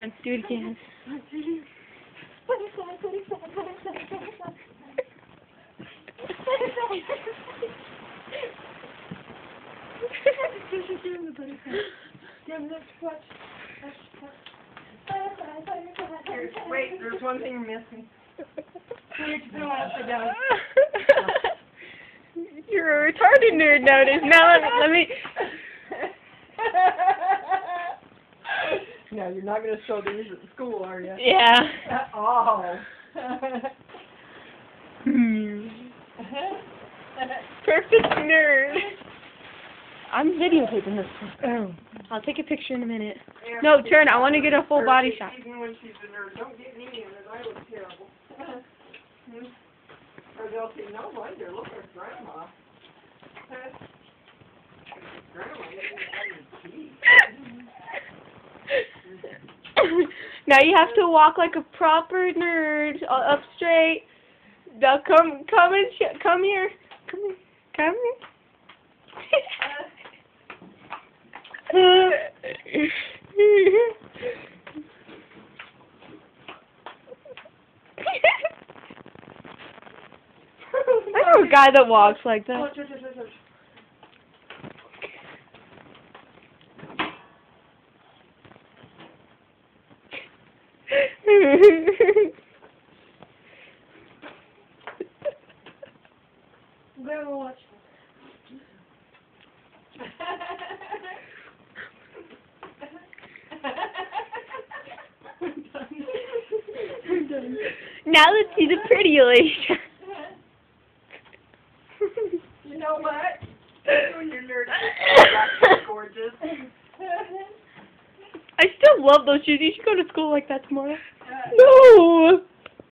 Let's do it again. Wait, there's one thing you're missing. You're a retarded nerd notice. Now let me. No, you're not going to show these at school, are you? Yeah. Oh. Perfect nerd. I'm videotaping this. Oh. I'll take a picture in a minute. Yeah, No, turn. I want to get a full body shot. Even when she's a nerd, don't get me in it. I look terrible. Or they'll say, no wonder, look at Grandma. Grandma, you Now you have to walk like a proper nerd, up straight. Now come here, come here. I know a guy that walks like that. Grandma, watch. Now let's see the pretty lady. You know what? Your nerd is gorgeous. I still love those shoes. You should go to school like that tomorrow. No!